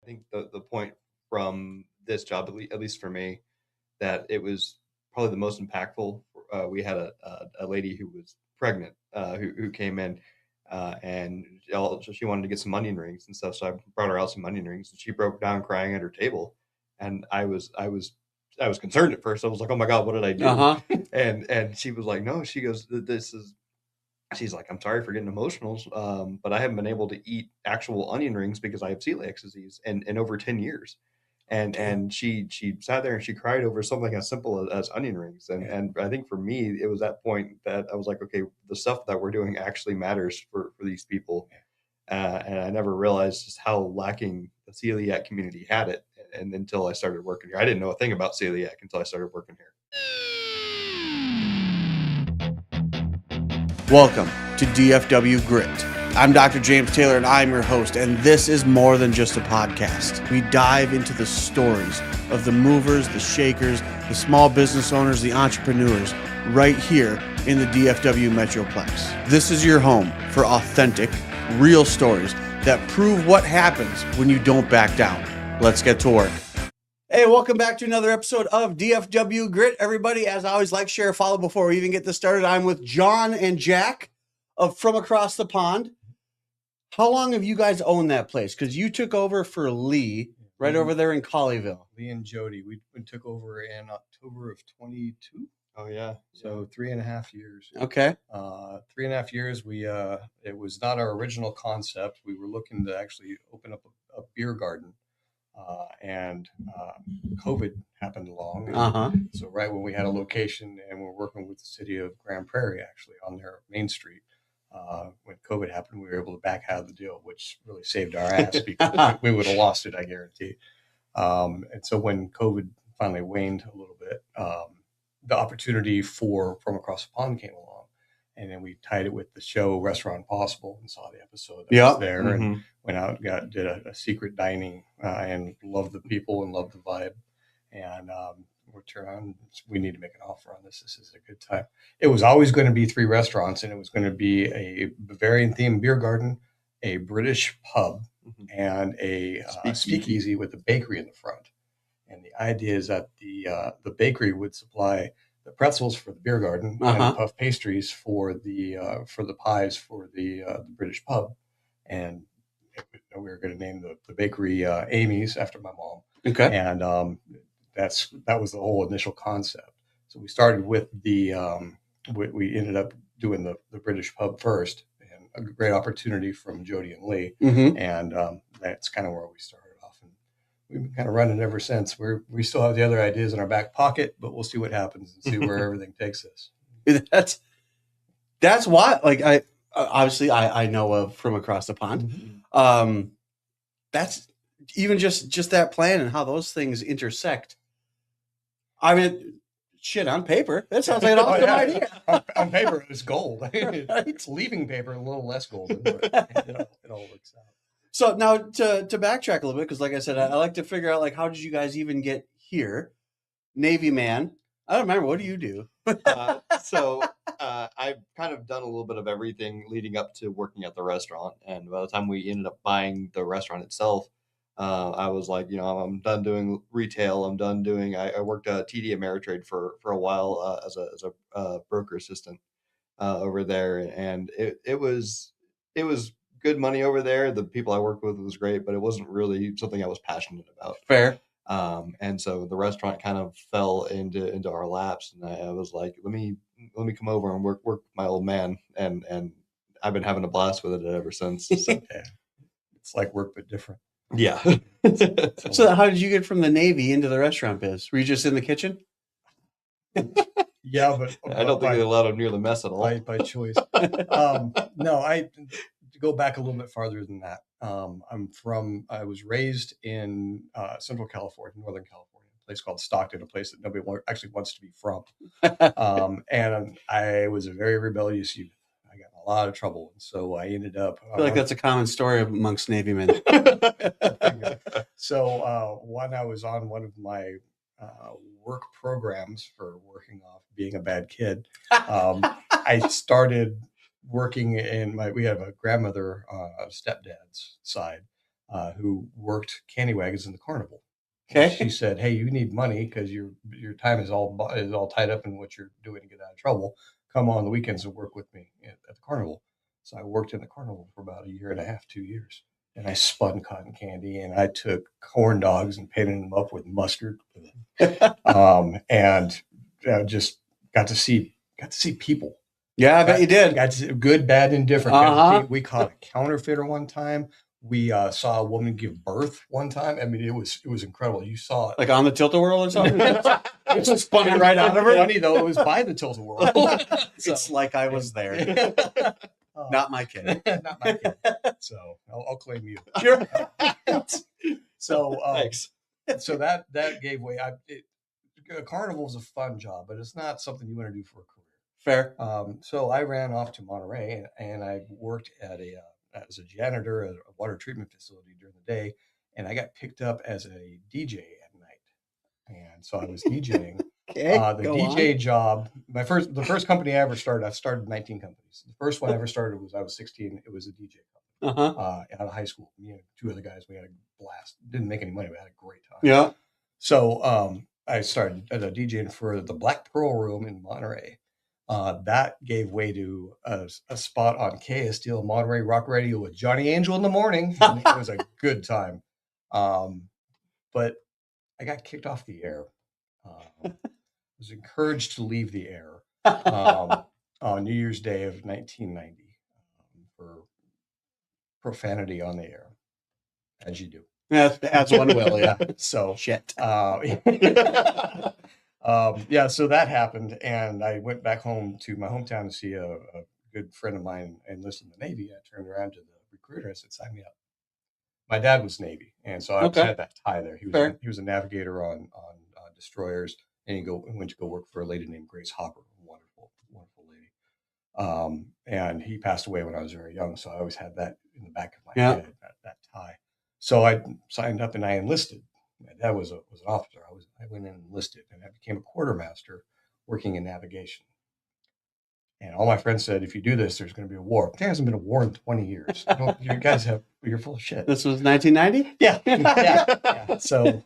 think the point from this job, at least for me, that it was probably the most impactful. We had a lady who was pregnant who came in and she wanted to get some onion rings and stuff. So I brought her out some onion rings, and she broke down crying at her table. And I was concerned at first. I was like, "Oh my God, what did I do?" And she was like, "No." She goes, "This is." She's like, "I'm sorry for getting emotional, but I haven't been able to eat actual onion rings because I have celiac disease in over 10 years." And she sat there and she cried over something as simple as onion rings. And I think for me, it was that point that I was like, okay, the stuff that we're doing actually matters for these people. And I never realized just how lacking the celiac community had it. And until I started working here, I didn't know a thing about celiac until I started working here. Welcome to DFW Grit. I'm Dr. James Taylor, and I'm your host, and this is more than just a podcast. We dive into the stories of the movers, the shakers, the small business owners, the entrepreneurs, right here in the DFW Metroplex. This is your home for authentic, real stories that prove what happens when you don't back down. Let's get to work. Hey, welcome back to another episode of DFW Grit. Everybody, as I always, like, share, follow before we even get this started. I'm with John and Jack from across the pond. How long have you guys owned that place? Because you took over for Lee right over there in Colleyville. Lee and Jody, we took over in October of 22. Oh yeah. So 3.5 years. Okay. 3.5 years. It was not our original concept. We were looking to actually open up a beer garden. And COVID happened along. So right when we had a location and we're working with the city of Grand Prairie, actually on their main street, when COVID happened, we were able to back out of the deal, which really saved our ass because we would have lost it, I guarantee. And so when COVID finally waned a little bit, the opportunity from across the pond came along. And then we tied it with the show Restaurant Impossible and saw the episode that was there and went out and did a secret dining and loved the people and loved the vibe. And we need to make an offer on this. This is a good time. It was always going to be 3 restaurants, and it was going to be a Bavarian themed beer garden, a British pub, and a speakeasy with a bakery in the front. And the idea is that the bakery would supply the pretzels for the beer garden and the puff pastries for the pies for the British pub. And we were going to name the bakery Amy's after my mom. Okay. And that was the whole initial concept. So we started with we ended up doing the British pub first, and a great opportunity from Jody and Lee. And that's kind of where we started off. And we've been kind of running ever since. We still have the other ideas in our back pocket, but we'll see what happens and see where everything takes us. That's why, like, I know of from across the pond. That's even just that plan and how those things intersect. I mean, shit, on paper, that sounds like an awesome idea. On paper, it's gold. It's leaving paper a little less golden, but it all works out. So now to backtrack a little bit, because like I said, I like to figure out, like, how did you guys even get here? Navy man. I don't remember. What do you do? So I've kind of done a little bit of everything leading up to working at the restaurant. And by the time we ended up buying the restaurant itself, I was like, I'm done doing retail. I'm done doing. I worked at TD Ameritrade for a while as a broker assistant over there, and it was good money over there. The people I worked with was great, but it wasn't really something I was passionate about. Fair. And so the restaurant kind of fell into our laps, and I was like, let me come over and work with my old man, and I've been having a blast with it ever since. So. Yeah. It's like work but different. Yeah. So how did you get from the Navy into the restaurant biz? Were you just in the kitchen? Yeah, but I don't think they allowed him near the mess at all. By choice. No, to go back a little bit farther than that. I was raised in Central California, Northern California, a place called Stockton, a place that nobody actually wants to be from. And I was a very rebellious youth. I got in a lot of trouble. And so I ended up... I feel like that's a common story amongst Navy men. So when I was on one of my work programs for working off being a bad kid, I started working we have a grandmother, stepdad's side, who worked candy wagons in the carnival. Okay. She said, "Hey, you need money because your time is all tied up in what you're doing to get out of trouble. Come on the weekends and work with me at the carnival." So I worked in the carnival for about 1.5 years, 2 years, and I spun cotton candy, and I took corn dogs and painted them up with mustard, and just got to see people. Yeah, I bet you did. Got to see good, bad, indifferent. We caught a counterfeiter one time. We saw a woman give birth one time. I mean, it was incredible. You saw it like on the tilt-a-whirl or something. It just spun it right out of her. Funny though, it was by the tilt-a-whirl. It's like I was there. Not my kid. Not my kid. So I'll claim you. Sure. So Thanks. So that gave way. A carnival is a fun job, but it's not something you want to do for a career. Fair. So I ran off to Monterey, and I worked at as a janitor at a water treatment facility during the day, and I got picked up as a DJ at night, and so I was DJing. Okay, the DJ job, the first company I ever started, I've started 19 companies. The first one I ever started was I was 16. It was a DJ company out of high school. Me and 2 other guys, we had a blast. Didn't make any money, but had a great time. Yeah. So I started as a DJing for the Black Pearl Room in Monterey. That gave way to a spot on KSTL Monterey Rock Radio with Johnny Angel in the morning. It was a good time. But I got kicked off the air. I was encouraged to leave the air on New Year's Day of 1990 for profanity on the air, as you do. As one will, yeah. So shit. Yeah, so that happened, and I went back home to my hometown to see a good friend of mine enlisted in the Navy. I turned around to the recruiter. I said, "Sign me up." My dad was Navy, and so I had that tie there. He was a navigator on destroyers, and he went to go work for a lady named Grace Hopper, a wonderful lady. And he passed away when I was very young, so I always had that in the back of my head, that tie. So I signed up and I enlisted. My dad was an officer. I went in and enlisted, and I became a quartermaster working in navigation. And all my friends said, "If you do this, there's going to be a war." There hasn't been a war in 20 years. You guys you're full of shit. This was 1990? Yeah. Yeah. So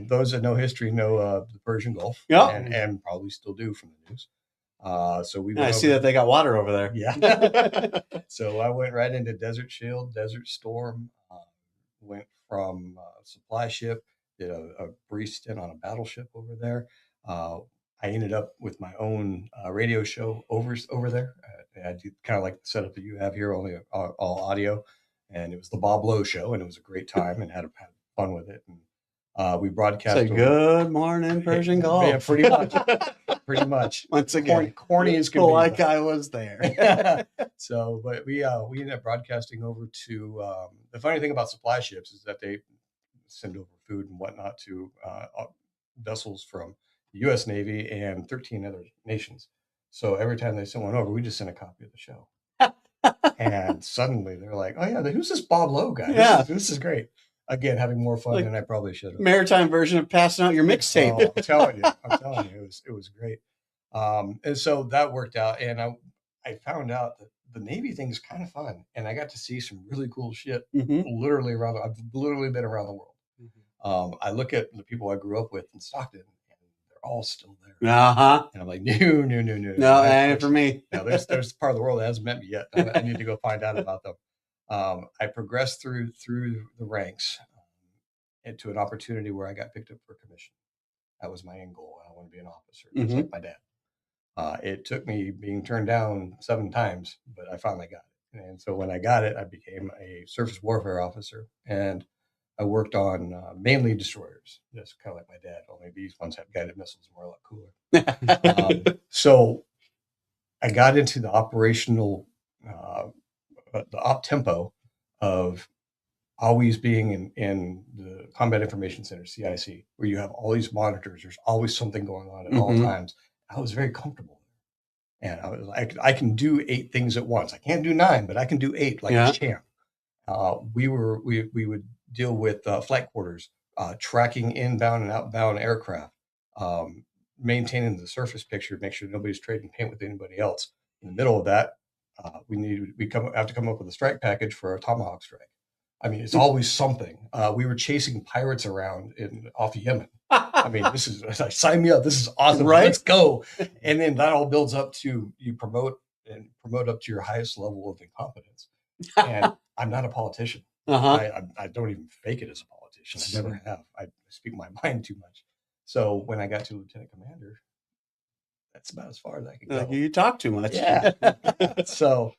those that know history know the Persian Gulf, and probably still do from the news. So I see that they got water over there. Yeah. So I went right into Desert Shield, Desert Storm, went from supply ship, did a brief stint on a battleship over there. I ended up with my own radio show over there. I do kind of like the setup that you have here, only all audio. And it was the Bob Lowe Show, and it was a great time, and had fun with it. And we broadcast. Say good morning, Persian Gulf. Yeah, pretty much. Pretty much. Once again, corny as can be. Like I was there. So, but we ended up broadcasting over to. The funny thing about supply ships is that they send over food and whatnot to vessels from the U.S. Navy and 13 other nations. So every time they send one over, we just send a copy of the show. And suddenly they're like, "Oh yeah, who's this Bob Lowe guy? Yeah, this is great." Again, having more fun than I probably should have. Maritime version of passing out your mixtape. Oh, I'm telling you, it was great. And so that worked out, and I found out that the Navy thing is kind of fun, and I got to see some really cool shit. Literally I've literally been around the world. I look at the people I grew up with in Stockton, and they're all still there. And I'm like, no. No, that ain't for me. Now there's part of the world that hasn't met me yet. I need to go find out about them. I progressed through the ranks into an opportunity where I got picked up for commission. That was my end goal. I want to be an officer, just like my dad. It took me being turned down 7 times, but I finally got it. And so when I got it, I became a surface warfare officer, and I worked on mainly destroyers, just kind of like my dad, only these ones have guided missiles and were a lot cooler. So I got into the operational, the op tempo of always being in the Combat Information Center, CIC, where you have all these monitors. There's always something going on at all times. I was very comfortable. And I was like, I can do 8 things at once. I can't do 9, but I can do 8 like a champ. We would deal with flight quarters, tracking inbound and outbound aircraft, maintaining the surface picture, make sure nobody's trading paint with anybody else. In the middle of that, we have to come up with a strike package for a Tomahawk strike. I mean, it's always something. We were chasing pirates around off Yemen. I mean, sign me up. This is awesome. Right? Let's go. And then that all builds up to you promote up to your highest level of incompetence. And I'm not a politician. I don't even fake it as a politician. I never have. I speak my mind too much. So when I got to lieutenant commander, that's about as far as I could go. You talk too much. Yeah. So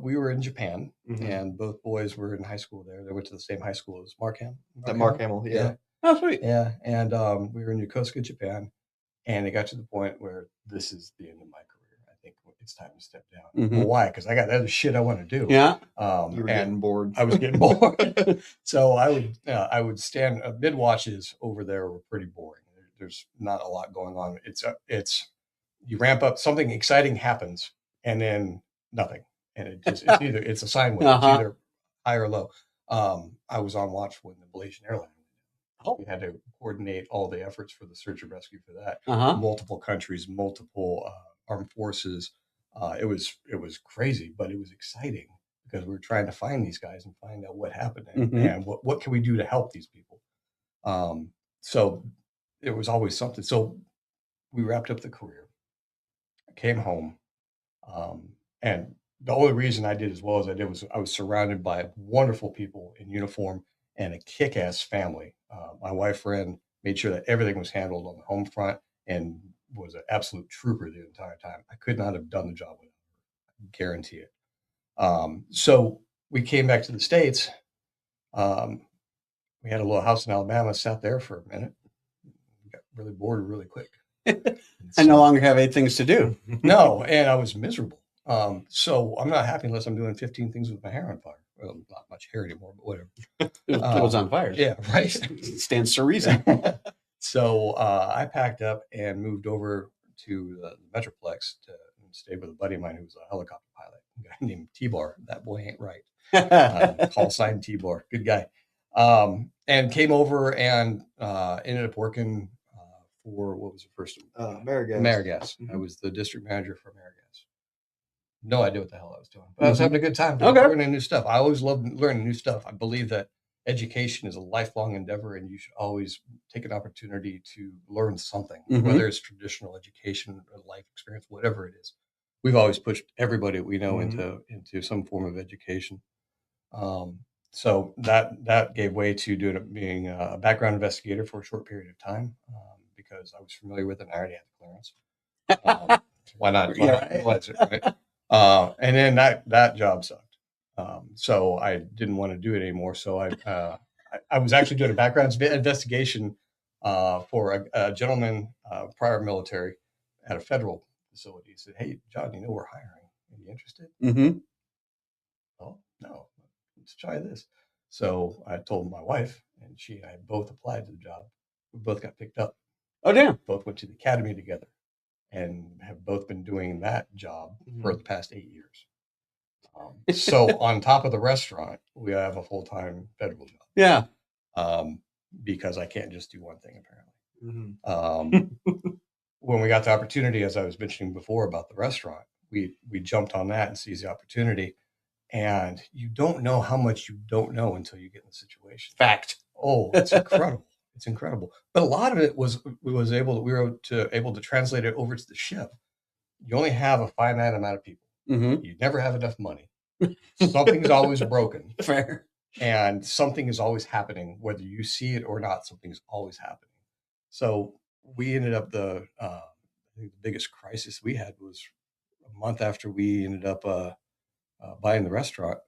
we were in Japan, and both boys were in high school there. They went to the same high school as Mark Hamill. Yeah. Oh, sweet. Yeah. And we were in Yokosuka, Japan, and it got to the point where this is the end of my career. I think it's time to step down. Well, why? Because I got other shit I want to do. Yeah. You were getting bored. I was getting bored. So I would stand mid watches over there were pretty boring. There's not a lot going on. It's you ramp up, something exciting happens, and then nothing. And it's a sine wave. It's either high or low. I was on watch when the Malaysian airline. We had to coordinate all the efforts for the search and rescue for that. Multiple countries, multiple armed forces. It was crazy, but it was exciting because we were trying to find these guys and find out what happened and what can we do to help these people. So it was always something. So we wrapped up the career. I came home, and the only reason I did as well as I did was I was surrounded by wonderful people in uniform and a kick-ass family. My wife, Ren, made sure that everything was handled on the home front and was an absolute trooper the entire time. I could not have done the job without her. I guarantee it. So we came back to the States. We had a little house in Alabama, sat there for a minute, got really bored really quick. I no longer have 8 things to do. No, and I was miserable. So I'm not happy unless I'm doing 15 things with my hair on fire. Well, not much hair anymore, but whatever. It was on fire. Yeah, right. It stands to reason. So I packed up and moved over to the Metroplex to stay with a buddy of mine who was a helicopter pilot, a guy named T-Bar. That boy ain't right. Call sign T-Bar. Good guy. And came over and ended up working for, what was the first one? Amerigas. I was the district manager for Amerigas. No idea what the hell I was doing, but I was having a good time learning new stuff. I always loved learning new stuff. I believe that education is a lifelong endeavor, and you should always take an opportunity to learn something, whether it's traditional education or life experience, whatever it is. We've always pushed everybody we know into some form of education. So that gave way to being a background investigator for a short period of time because I was familiar with it and I already had the clearance. Why not? Right? And then that job sucked. So I didn't want to do it anymore. So I was actually doing a background investigation for a gentleman, prior military, at a federal facility. He said, "Hey, John, we're hiring. Are you interested?" Oh, no, let's try this. So I told my wife, and she and I both applied to the job. We both got picked up. Oh, damn. Both went to the academy together and have both been doing that job for the past 8 years. So on top of the restaurant, we have a full-time federal job. Yeah. Because I can't just do one thing, apparently. When we got the opportunity, as I was mentioning before about the restaurant, we jumped on that and seized the opportunity. And you don't know how much you don't know until you get in the situation. Fact. Oh, it's incredible. It's incredible. But a lot of it we were able to translate it over to the ship. You only have a finite amount of people. You never have enough money. Something's always broken. Fair. And something is always happening, whether you see it or not. Something's always happening. So we ended up I think the biggest crisis we had was a month after we ended up buying the restaurant.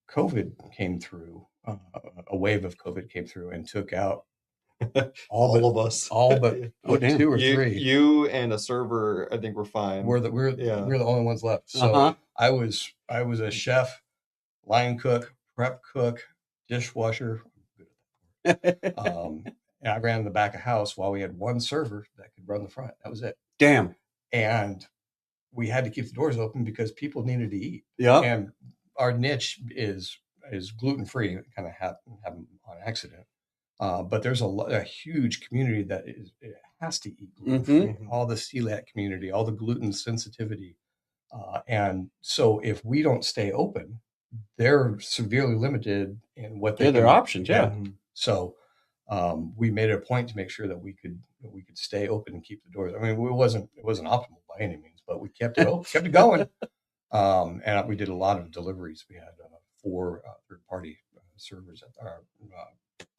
COVID came through. A wave of COVID came through and took out all of us. All but 2 or 3. You and a server, I think, were fine. We're the only ones left. So I was a chef, line cook, prep cook, dishwasher. And I ran the back of house while we had one server that could run the front. That was it. Damn. And we had to keep the doors open because people needed to eat. Yeah. And our niche is gluten-free. It kind of happened on accident. But there's a huge community that it has to eat gluten-free. All the celiac community, all the gluten sensitivity. And so if we don't stay open, they're severely limited in what they Yeah, their can. options. Yeah. So we made it a point to make sure that we could stay open and keep the doors. I mean, it wasn't optimal by any means, but we kept it open, kept it going. And we did a lot of deliveries. We had 4 third-party servers at our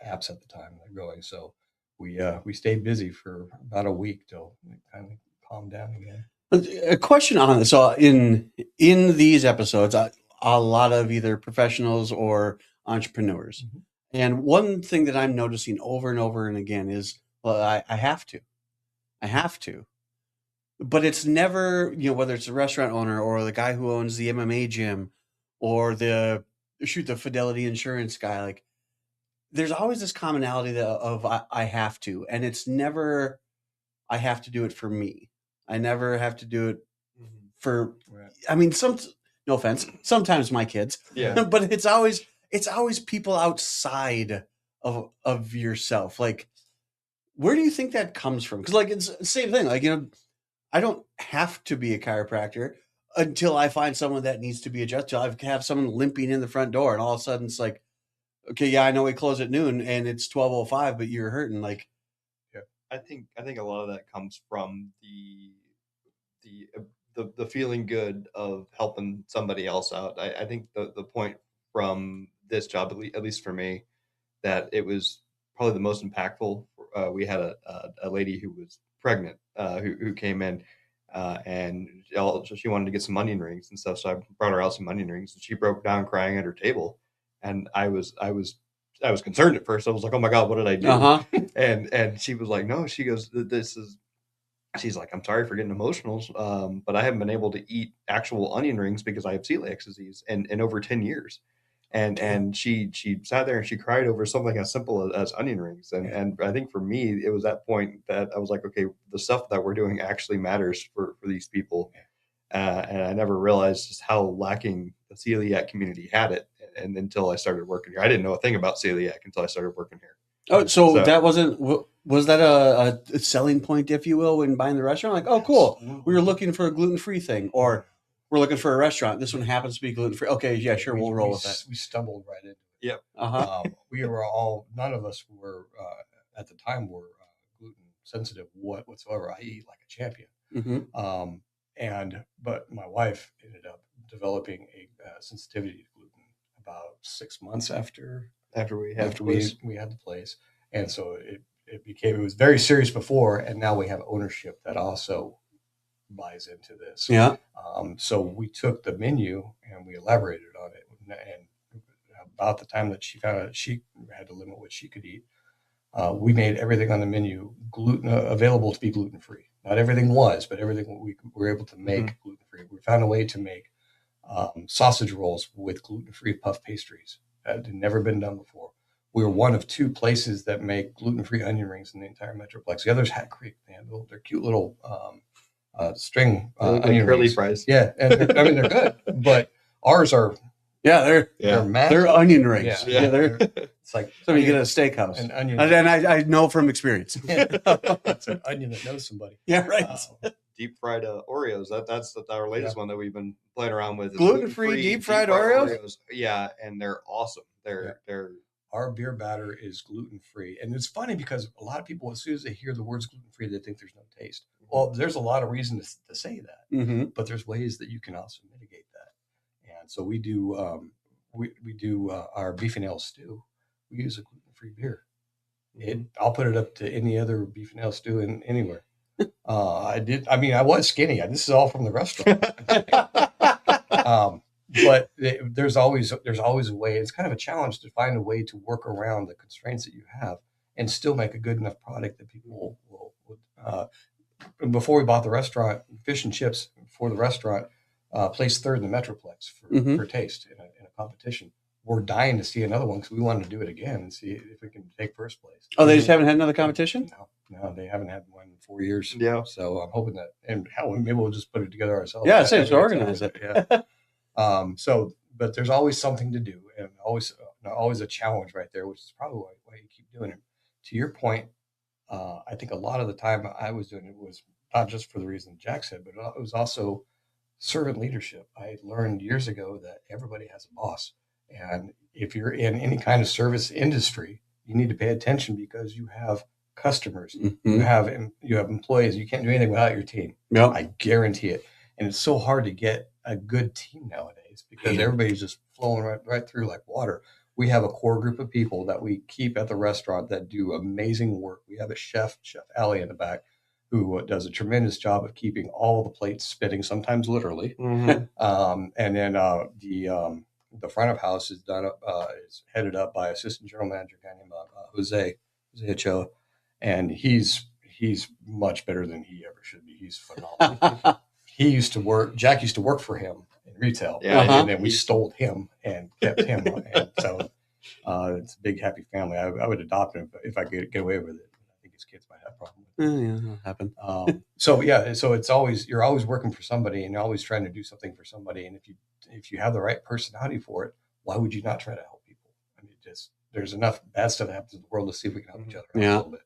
apps at the time going. So we stayed busy for about a week till it kind of calmed down again. A question on this. So in these episodes, a lot of either professionals or entrepreneurs. Mm-hmm. And one thing that I'm noticing over and over and again is, well, I have to, but it's never, whether it's a restaurant owner or the guy who owns the MMA gym or the Fidelity insurance guy. Like, there's always this commonality of I have to, and it's never, I have to do it for me. I never have to do it for, I mean, no offense, sometimes my kids, but it's always people outside of yourself. Like, where do you think that comes from? Because, like, it's the same thing. Like, I don't have to be a chiropractor until I find someone that needs to be adjusted. Till I have someone limping in the front door, and all of a sudden it's like, okay, yeah, I know we close at noon and it's 12:05, but you're hurting. Like, I think a lot of that comes from the feeling good of helping somebody else out. I think the point from this job, at least for me, that it was probably the most impactful. We had a lady who was pregnant who came in and she wanted to get some onion rings and stuff. So I brought her out some onion rings, and she broke down crying at her table. And I was concerned at first. I was like, "Oh my God, what did I do?" And she was like, "No." She goes, she's like, "I'm sorry for getting emotional, but I haven't been able to eat actual onion rings because I have celiac disease in over 10 years." And she sat there and she cried over something as simple as onion rings. And I think for me, it was that point that I was like, okay, the stuff that we're doing actually matters for these people. And I never realized just how lacking the celiac community had it. And until I started working here, I didn't know a thing about celiac until I started working here. Oh, so that was that a selling point, if you will, when buying the restaurant? Like, oh, cool, we were looking for a gluten-free thing, or we're looking for a restaurant. This one happens to be gluten-free. Okay, yeah, sure, we'll roll with that. We stumbled right into it. Yep. We were all, none of us were, at the time, were gluten sensitive whatsoever. I eat like a champion. Mm-hmm. But my wife ended up developing a sensitivity to gluten about 6 months after we had the place. And so it was very serious before, and now we have ownership that also buys into this. Yeah. So we took the menu and we elaborated on it. And about the time that she found out she had to limit what she could eat, we made everything on the menu available to be gluten-free. Not everything was, but everything we were able to make gluten-free. We found a way to make sausage rolls with gluten-free puff pastries. That had never been done before. We were one of 2 places that make gluten-free onion rings in the entire Metroplex. The others, Hat Creek, they have their cute little string onion curly rings. fries. Yeah, and they're good, but ours are. Yeah, they're onion rings. Yeah, it's like something you get at a steakhouse. An onion, and I know from experience. It's an onion that knows somebody. Yeah, right. Deep fried Oreos. That's our latest one that we've been playing around with. Gluten-free deep fried Oreos. Yeah, and they're awesome. They're Our beer batter is gluten-free, and it's funny because a lot of people, as soon as they hear the words gluten-free, they think there's no taste. Well, there's a lot of reason to say that, but there's ways that you can also mitigate that. And so we do our beef and ale stew. We use a gluten-free beer. I'll put it up to any other beef and ale stew anywhere. I was skinny. This is all from the restaurant. But there's always a way. It's kind of a challenge to find a way to work around the constraints that you have and still make a good enough product that people will. Before we bought the restaurant, fish and chips for the restaurant placed 3rd in the Metroplex for taste in a competition. We're dying to see another one because we wanted to do it again and see if we can take first place. Oh, they just haven't had another competition? No, they haven't had one in 4 years. Yeah. So I'm hoping that, and maybe we'll just put it together ourselves. Yeah, so organize it. Yeah. But there's always something to do, and always a challenge right there, which is probably why you keep doing it. To your point, I think a lot of the time I was doing it was not just for the reason Jack said, but it was also servant leadership. I learned years ago that everybody has a boss. And if you're in any kind of service industry, you need to pay attention because you have customers, you have employees. You can't do anything without your team. Yep. I guarantee it. And it's so hard to get a good team nowadays because everybody's just flowing right through like water. We have a core group of people that we keep at the restaurant that do amazing work. We have a chef Allie in the back, who does a tremendous job of keeping all the plates spinning, sometimes literally. And then the front of house is is headed up by assistant general manager guy named Jose Ochoa, and he's much better than he ever should be. He's phenomenal. Jack used to work for him in retail, and then we stole him and kept him. And so it's a big happy family. I would adopt him if I could get away with it. I think his kids might have a problem with it. Yeah, that'll happen. So it's always, you're always working for somebody and you're always trying to do something for somebody. And if you have the right personality for it, why would you not try to help people? I mean, there's enough bad stuff that happens in the world. Let's see if we can help each other out a little bit.